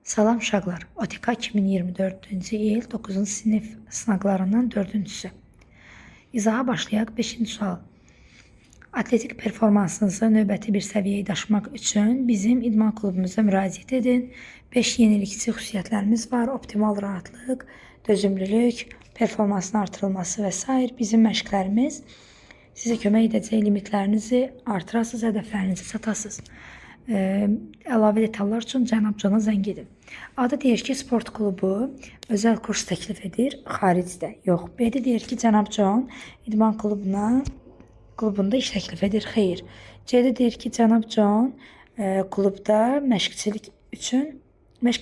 Salam uşaqlar, OTK 2024-cü il 9-cu sinif sınaqlarından 4-cüsü. İzaha başlayaq. 5-ci sual. Atletik performansınızı növbəti bir səviyyəyə daşımaq üçün bizim idman klubumuza müraciət edin. 5 yenilikçi xüsusiyyətlərimiz var. Optimal rahatlıq, dözümlülük, performansın artırılması və s. Bizim məşqlərimiz sizə kömək edəcək, limitlərinizi artırasınız, hədəflərinizi çatasınız. Əlavə detallar üçün cənab Cana zəng edin. A-da deyir ki, sport klubu özəl kurs təklif edir xaricdə. Yox. B-də deyir ki, cənab Can idman klubunda iş təklif edir. Xeyr. C-də deyir ki, cənab Can klubda məşq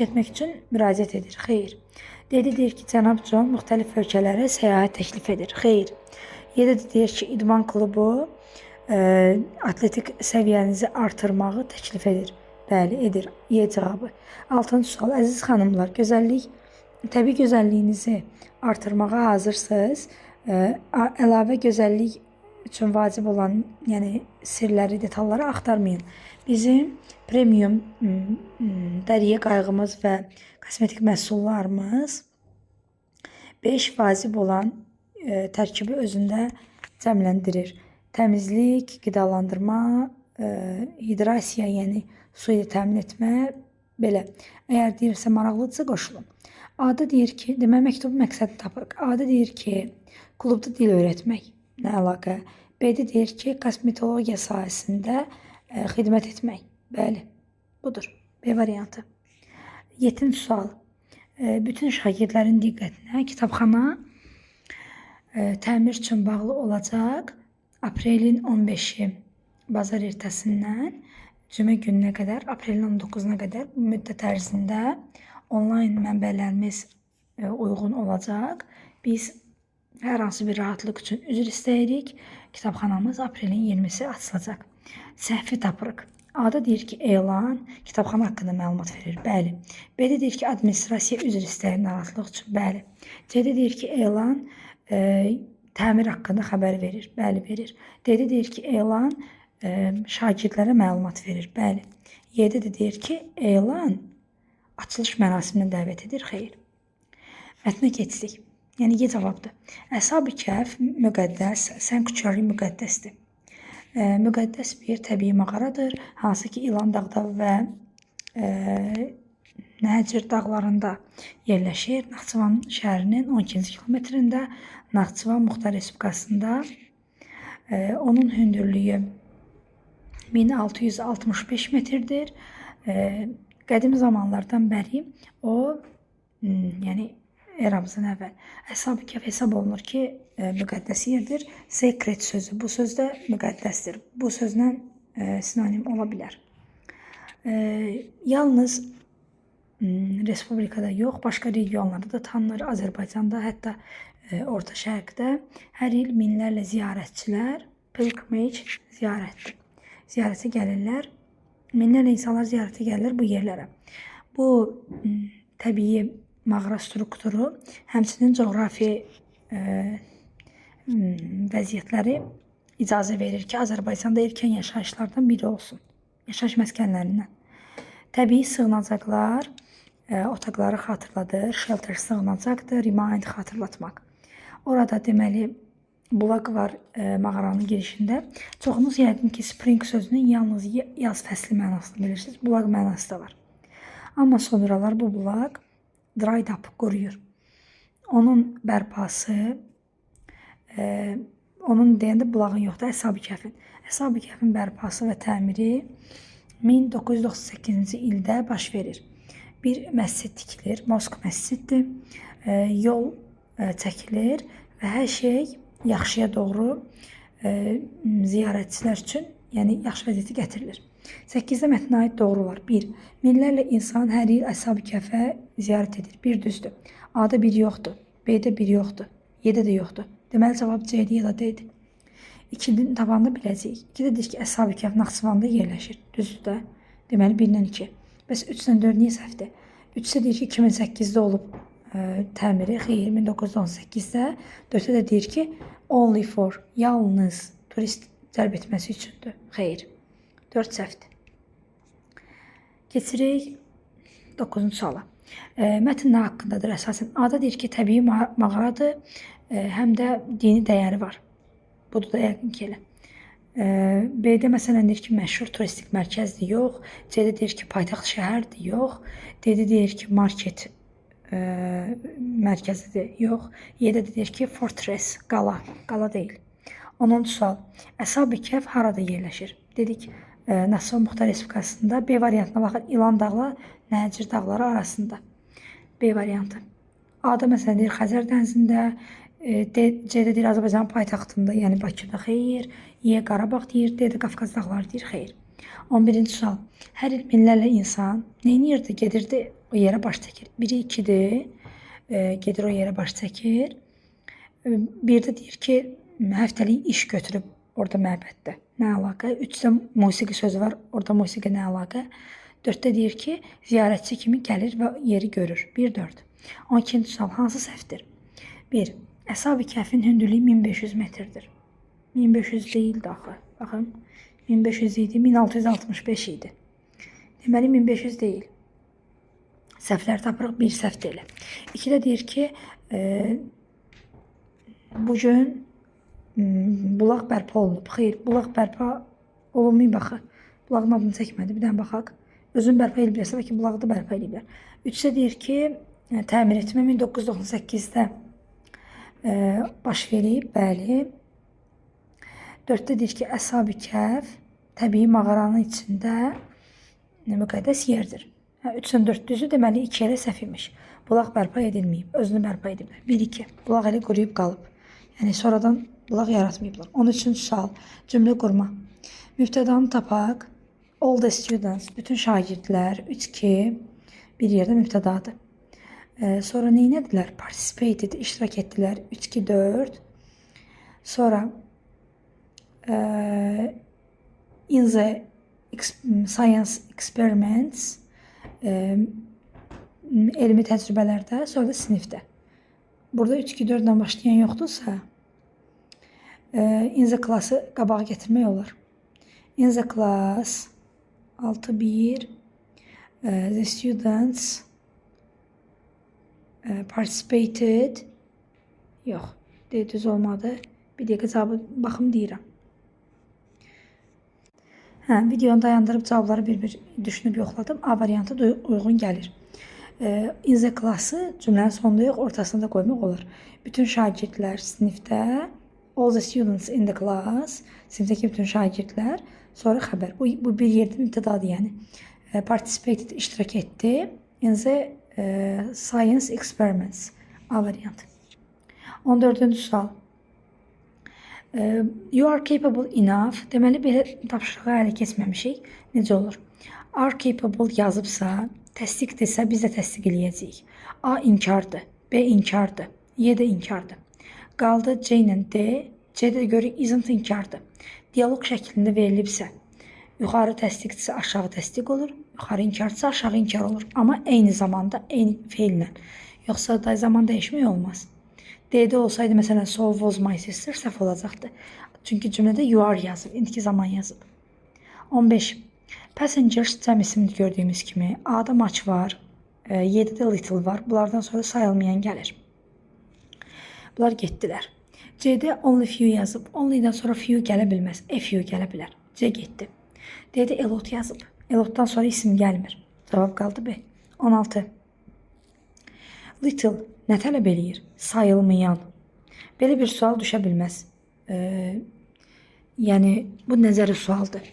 etmək üçün müraciət edir. Xeyr. D-də deyir ki, cənab Can müxtəlif ölkələrə səyahət təklif edir. Xeyr. Y-də deyir ki, idman klubu atletik səviyyənizi artırmağı təklif edir. Bəli, edir. Y cavabı. 6-cı sual. Əziz xanımlar, təbii gözəlliyinizi artırmağa hazırsınız. Əlavə gözəllik üçün vacib olan, yəni sirləri, detalları axtarmayın. Bizim premium dəriyə qayğımız və kosmetik məhsullarımız 5 vacib olan tərkibi özündə cəmləndirir. Təmizlik, qidalandırma, hidrasiya, yəni su ilə təmin etmə, belə. Əgər deyirsə maraqlıdırsa qoşulun. A-da deyir ki, demək məktubun məqsədini tapırıq. A-da deyir ki, klubda dil öyrətmək, nə əlaqə? B-də deyir ki, kosmetologiya sahəsində xidmət etmək. Bəli, budur. B variantı. 7-ci sual. Bütün şagirdlərin diqqətinə kitabxana təmir üçün bağlı olacaq. Aprelin 15-i bazar ertəsindən cümə gününə qədər, aprelin 19-una qədər bu müddət ərzində onlayn mənbələrimiz uyğun olacaq. Biz hər hansı bir rahatlıq üçün üzr istəyirik. Kitabxanamız aprelin 20-si açılacaq. Səhvi tapırıq. A-da deyir ki, elan kitabxana haqqında məlumat verir. Bəli. B-də deyir ki, administrasiya üzr istəyir narahatlıq üçün. Bəli. C-də deyir ki, elan təmir haqqında xəbər verir. Bəli, verir. D-də deyir ki, elan şagirdlərə məlumat verir. Bəli. Y-də də deyir ki, elan açılış mərasiminə dəvət edir. Xeyr. Mətnə keçdik. Yəni, Y cavabdır. Əshab-ı Kəhf müqəddəs, Sənküçarı müqəddəsdir. Müqəddəs bir təbii mağaradır, hansı ki, İlan Dağda və Nəcir dağlarında yerləşir. Naxçıvan şəhərinin 12-ci kilometrində Naxçıvan Muxtar Respublikasında onun hündürlüyü 1665 metrdir. Qədim zamanlardan bəri o, yəni eramızdan əvvəl Əshab-ı Kəhf hesab olunur ki, müqəddəs yerdir. Sacred sözü bu sözdə müqəddəsdir. Bu sözlə sinonim ola bilər. Yalnız Respublikada yox, başqa regionlarda da tanınır. Azərbaycanda, hətta Orta Şərqdə hər il minlərlə ziyarətçilər pilgrimage ziyarətə gəlirlər. Minlərlə insanlar ziyarətə gəlirlər bu yerlərə. Bu təbii mağara strukturu, həmçinin coğrafi vəziyyətləri icazə verir ki, Azərbaycanda erkən yaşayışlardan biri olsun. Yaşayış məskənlərindən. Təbii sığınacaqlar otaqları xatırladır. Shelter sığınacaqdır, remind xatırlatmaq. Orada deməli bulaq var mağaranın girişində. Çoxunuz yəqin ki, spring sözünün yalnız yaz fəsli mənasını bilirsiniz. Bulaq mənası da var. Amma sonralar bu bulaq dried up, quruyur. Onun bərpası, onun deyəndə bulağın yoxdur, Əshab-ı Kəhfin. Əshab-ı Kəhfin bərpası və təmiri 1998-ci ildə baş verir. Bir məscid tikilir, Mosk məsciddir. Yol çəkilir və hər şey yaxşıya doğru ziyarətçilər üçün, yəni yaxşı vəziyyətə gətirilir. 8-də mətnə aid doğrular. 1. Minlərlə insan hər il Əshab-ı Kəhfə ziyarət edir. Bir düzdür. A-da bir yoxdur. B-də bir yoxdur. Y-də də yoxdur. Deməli, cavab C-dir ya da D-dir. 2-nin tabanında biləcəyik. 2-də deyir ki, Əshab-ı Kəhf Naxçıvanda yerləşir. Düzdür də. Deməli, 1-dən 2. Bəs 3-dən 4 niyə səhvdir? 3-də deyir ki, 2008-də olub təmiri. Xeyr, 1918-də. 4-də də deyir ki, only for, yalnız turist cəlb etməsi üçündür. Xeyr. 4 səhvdir. Keçirik 9-cu suala. Mətn nə haqqındadır əsasən? A-da deyir ki, təbii mağaradır, həm də dini dəyəri var. Budur da yəqin ki elə. B-də məsələn deyir ki, məşhur turistik mərkəzdir, yox. C-də deyir ki, paytaxt şəhərdir, yox. D-də deyir ki, market mərkəzidir, yox. Y-də deyir ki, fortress, qala, qala deyil. 10-cu sual. Əshab-ı Kəhf harada yerləşir? Dedik, Naxçıvan Muxtar Respublikasında. B variantına baxın, İlan dağları, Nəhəcir dağları arasında. B variantı. A-da məsələn deyir Xəzər dənizində, C-də deyir Azərbaycanın paytaxtında, yəni Bakıda, xeyr. Y Qarabağ deyir, D-də Qafqaz dağları deyir, xeyr. 11-ci sual. Hər il minlərlə insan nə edirdi? Gedirdi o yerə baş çəkir. 1-i 2-dir. Gedir o yerə baş çəkir. Bir də deyir ki, həftəlik iş götürüb orada məbəddə. Nə əlaqə? 3-də musiqi sözü var. Orada musiqi nə əlaqə? 4-də deyir ki, ziyarətçi kimi gəlir və yeri görür. 1-4. 12-ci sual. Hansı səhvdir? 1. Əshab-ı Kəhfin hündürlüyü 1500 metrdir. 1500 deyildi axı. Baxın, 1500 idi, 1665 idi. Deməli 1500 deyil. Səhvlər tapırıq, bir səhv deyil. 2-də deyir ki, bugün bulaq bərpa olunub. Xeyr, bulaq bərpa olunmayıb axı. Bulağın adını çəkmədi, bir dənə baxaq. Özün bərpa ediblərsə, bəlkə bulağı da bərpa ediblər. 3-də deyir ki, təmir etmə 1998-də baş verib, bəli. 4-də deyir ki, Əshab-ı Kəhf təbii mağaranın içində müqəddəs yerdir. 3-dən 4 düzü, deməli 2 elə səhv imiş. Bulaq bərpa edilməyib, özünü bərpa ediblər. 1-2, bulaq elə quruyub qalıb. Yəni sonradan bulaq yaratmayıblar. 13-cü sual, cümlə qurma. Mübtədanı tapaq. All the students, bütün şagirdlər, 3-2, bir yerdə mübtədadır. Sonra neynədilər? Participated, iştirak etdilər. 3-2-4. Sonra in the science experiments, elmi təcrübələrdə, sonra da sinifdə. Burada 3-2-4-dən başlayan yoxdursa, in the class-ı qabağa gətirmək olar. In the class, 6-1, the students participated, yox, düz olmadı. Bir dəqiqə cavabı baxım deyirəm. Videonu dayandırıb cavabları bir-bir düşünüb yoxladım. A variantı uyğun gəlir. In the class-ı cümlənin sonunda yox, ortasında qoymaq olur. Bütün şagirdlər sinifdə, all the students in the class, sinifdəki bütün şagirdlər, sonra xəbər. Bu bir yerdə mübtədadır, yəni. Participated, iştirak etdi. In the science experiments. A variantı. 14-cü sual. You are capable enough. Deməli, belə tapşırığı hələ keçməmişik. Necə olur? Are capable yazıbsa, təsdiqdirsə, biz də təsdiq eləyəcəyik. A inkardır, B inkardır, Y də inkardır. Qaldı C ilə D. C-də görək isn't inkardır. Dialoq şəklində verilibsə, yuxarı təsdiqdirsə aşağı təsdiq olur, yuxarı inkardırsa aşağı inkar olur. Amma eyni zamanda, eyni feillə. Yoxsa da zaman dəyişmək olmaz. D-də olsaydı, məsələn, so was my sister, səhv olacaqdı. Çünki cümlədə you are yazıb, indiki zaman yazıb. 15. Passengers cəm isimli gördüyümüz kimi, A-da much var, Y-də də little var. Bunlardan sonra sayılmayan gəlir. Bunlar getdilər. C-də only few yazıb. Only-dən sonra few gələ bilməz. A few gələ bilər. C getdi. D-də a lot yazıb. A lot-dan sonra isim gəlmir. Cavab qaldı B. 16. Little nə tələb eləyir? Sayılmayan. Belə bir sual düşə bilməz. Yəni, bu nəzəri sualdır.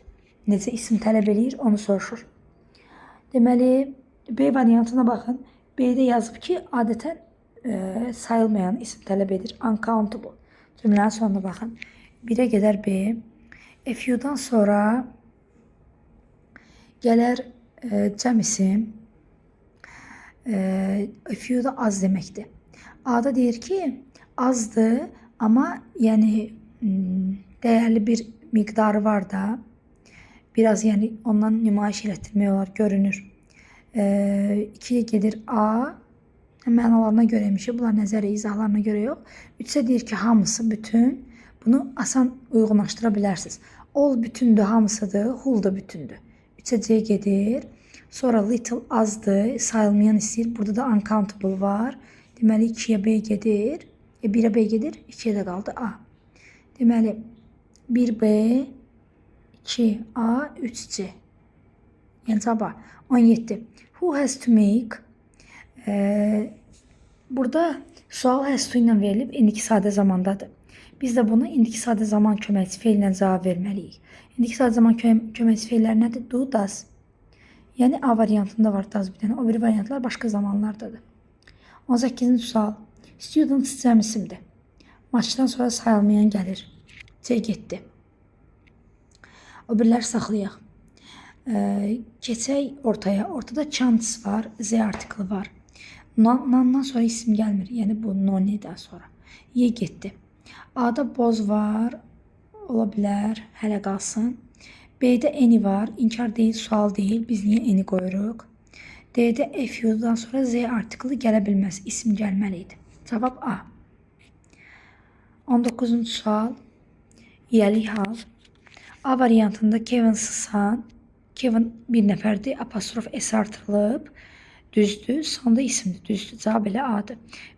Necə isim tələb eləyir, onu soruşur. Deməli, B variantına baxın. B-də yazıb ki, adətən sayılmayan isim tələb edir. Uncountable. Cümlənin sonuna baxın. 1-ə gedər B. A few-dan sonra gələr cəm isim. A few da az deməkdir. A-da deyir ki, azdır, amma yəni dəyərli bir miqdarı var da, biraz yəni ondan nümayiş elətdirmək olar, görünür. 2-yə gedir A, mənalarına görəymişik, bunlar nəzəri izahlarına görə yox. 3-ə deyir ki, hamısı bütün, bunu asan uyğunlaşdıra bilərsiniz. All bütündür, hamısıdır, whole da bütündür. 3-ə C gedir, Sonra little azdır, sayılmayan istəyir. Burada da uncountable var. Deməli 2-yə B gedir. 1-ə B gedir, 2-yə də qaldı A. Deməli 1B, 2A, 3C. Yəni cavab A. 17. Who has to make? Burada sual has to ilə verilib, indiki sadə zamandadır. Biz də buna indiki sadə zaman köməkçi feillə cavab verməliyik. İndiki sadə zaman köməkçi feillər nədir? Do, does. Yəni A variantında var does bir dənə. O biri variantlar başqa zamanlardadır. 18-ci sual. Students cəm isimdir. Maçdan sonra sayılmayan gəlir. C getdi. O birləri saxlayaq. Keçək ortaya. Ortada chance var, Z artiklı var. Nandan sonra isim gəlmir. Yəni bu nonidən sonra. Y getdi. A'da boz var. Ola bilər. Hələ qalsın. B'də any var. İnkar deyil, sual deyil. Biz niyə any qoyuruq? D'də FU'dan sonra Z artiklı gələ bilməz. İsim gəlməliydi. Cavab A. 19-cu sual. Yəlik hal. A variantında Kevin Sısan. Kevin bir nəfərdir. Apostrof S artırılıb. Düzdür. Sonda isimdir. Düzdür. Cavab elə A'dır.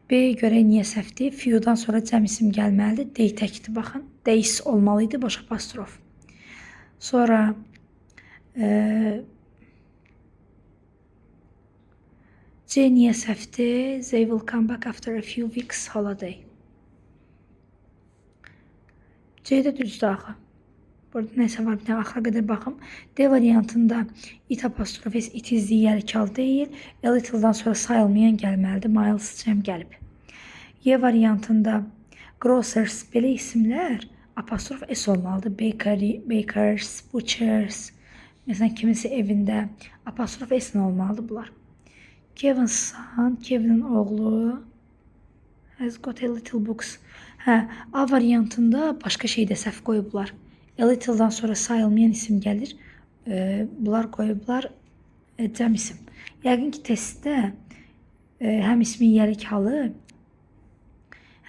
B'yə görə niyə səhvdir? Fiudan sonra cəm isim gəlməlidir. D təkdir. Baxın. Deis olmalıydı. Boş apostrof. Sonra C niyə səhvdir? They will come back after a few weeks holiday. C'də düzdür axı. Burada nəsə var, bir dənə axıra qədər baxım. D variantında it apostrof S, it is yəlikal deyil. A little'dan sonra sayılmayan gəlməlidir. Miles cəm gəlib. Y variantında grocers, belə isimlər apostrof S olmalıdır. Bakery, bakers, butchers. Məsələn, kiminsə evində apostrof S olmalıdır bunlar. Kevin's son, Kevin'in oğlu has got a little books. Hə, A variantında başqa şeydə səhv qoyublar. A little'dan sonra sayılmayan isim gəlir. Bunlar qoyublar cəm isim. Yəqin ki, testdə həm ismin yəlik halı,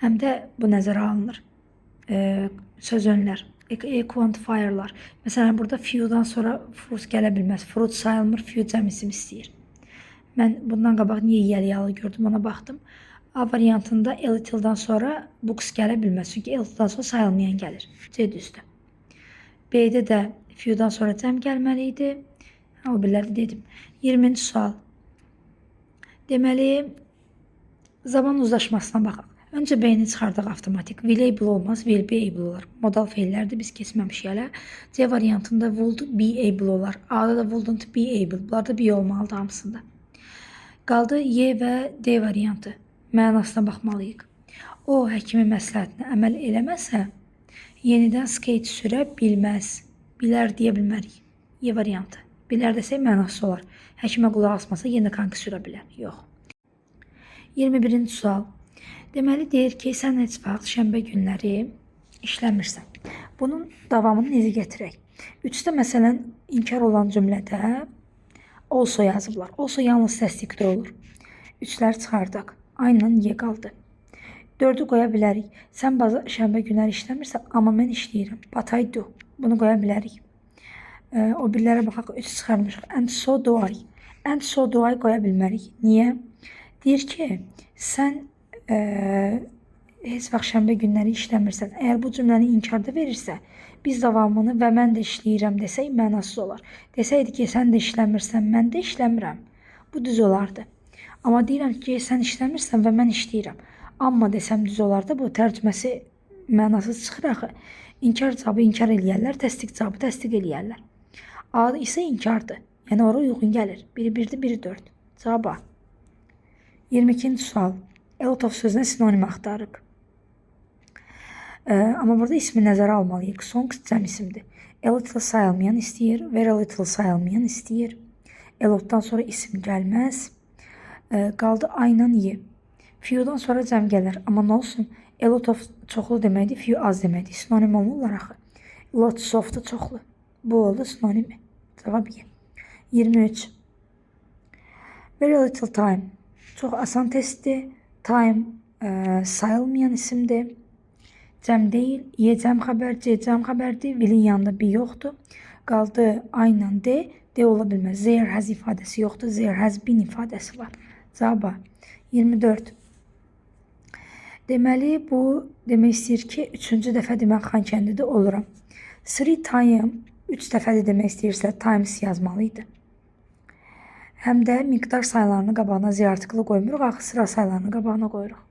həm də bu nəzərə alınır. Söz önlər, quantifierlar. Məsələn, burada few'dan sonra fruit gələ bilməz. Fruit sayılmır, few cəm isim istəyir. Mən bundan qabaq niyə yəlik halı gördüm, ona baxdım. A variantında a little'dan sonra books gələ bilməz. Çünki a little'dan sonra sayılmayan gəlir. C düzdür. B'də də few'dan sonra cəm gəlməliydi. O birləri dedim. 20-ci sual. Deməli, zaman uzlaşmasına baxaq. Öncə B-ni çıxardıq avtomatik. Will able olmaz, will be able olar. Modal feillərdir, biz keçməmişik hələ. C variantında would be able olar. A-da da wouldn't be able. Bunlar da be olmalıdır hamısında. Qaldı Y və D variantı. Mənasına baxmalıyıq. O, həkimin məsləhətinə əməl eləməsə, yenidən skate sürə bilməz. Bilər deyə bilmərik. Y variantı. Bilər desək mənası olar. Həkimə qulaq asmasa yenə kanki sürə bilər. Yox. 21-ci sual. Deməli, deyir ki, sən heç vaxt şənbə günləri işləmirsən. Bunun davamını necə gətirək? 3-də məsələn, inkar olan cümlədə also yazıblar. Also yalnız təsdiqdə olur. 3-ləri çıxardaq. Aynen Y qaldı. 4-ü qoya bilərik. Sən şənbə günləri işləmirsən, amma mən işləyirəm. But I do. Bunu qoya bilərik. O birlərə baxaq, 3 çıxarmışıq. And so do I. And so do I qoya bilmərik. Niyə? Deyir ki, sən heç vaxt şənbə günləri işləmirsən. Əgər bu cümləni inkarda verirsə, biz davamını və mən də işləyirəm desək mənasız olar. Desəydi ki, sən də işləmirsən, mən də işləmirəm. Bu düz olardı. Amma deyirəm ki, sən işləmirsən və mən işləyirəm. Amma desəm düz olardı, bu tərcüməsi mənasız çıxır axı. İnkar cavabı inkar eləyərlər, təsdiq cavabı təsdiq eləyərlər. A isə inkardır. Yəni ora uyğun gəlir. Biri 1-dir, biri 4. Cavab A. 22-ci sual. A lot of sözünə sinonim axtarıq. Amma burada ismi nəzərə almalıyıq. Songs cəm isimdir. A little sayılmayan istəyir, very little sayılmayan istəyir. A lotdan sonra isim gəlməz. Qaldı ayla Y. Few'dan sonra cəm gələr. Amma nə olsun? A lot of çoxlu deməkdir, few az deməkdir. Sinonim olmurlar axı. Lots of da çoxlu. Bu oldu sinonimi. Cavab Y. 23. Very little time. Çox asan testdir. Time sayılmayan isimdir. Cəm deyil. Y cəm xəbər, C cəm xəbərdir. Will'in yanında bir yoxdur. Qaldı ayla D. D ola bilməz. There has ifadəsi yoxdur. There has been ifadəsi var. Cavab A. 24. Deməli, bu demək istəyir ki, 3-cü dəfə demək Xankəndidə oluram. 3 time 3 dəfədir demək istəyirsə, times yazmalı idi. Həm də miqdar sayılarını qabağına Z artiklı qoymuruq, axı sıra sayılarını qabağına qoyuruq.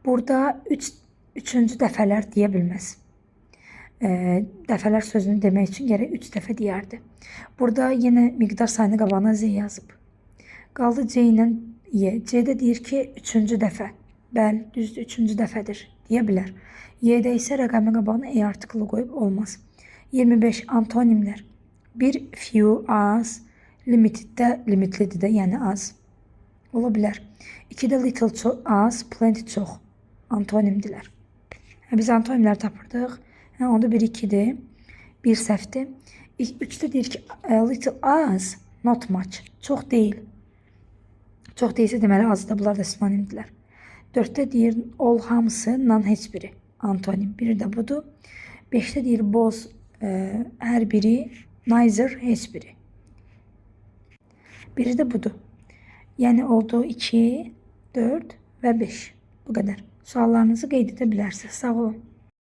Burada 3-cü dəfələr deyə bilməz. Dəfələr sözünü demək üçün gərək 3 dəfə deyərdi. Burada yenə miqdar sayını qabağına Z yazıb. Qaldı C ilə Y. C də deyir ki, 3-cü dəfə. Bəli, düzdür, 3-cü dəfədir deyə bilər. Y-də isə rəqəmi qabağına E artiklı qoyub olmaz. 25 antonimlər. Bir few, az, limiteddə, limitlidir də, yəni az. Ola bilər. 2-də little çox, az, plenty çox. Antonimdilər. Biz antonimlər tapırdıq. Onda 1-2-dir. 1 səhvdir. 3-də deyir ki, little az, not much. Çox deyil. Çox deyilsə deməli azdır. Bunlar da sinonimdirlər. 4-də deyir all hamısı, none heç biri. Antonim. Biri də budur. 5-də deyir both hər biri, neither heç biri. Biri də budur. Yəni oldu 2, 4 və 5. Bu qədər. Suallarınızı qeyd edə bilərsiniz. Sağ olun.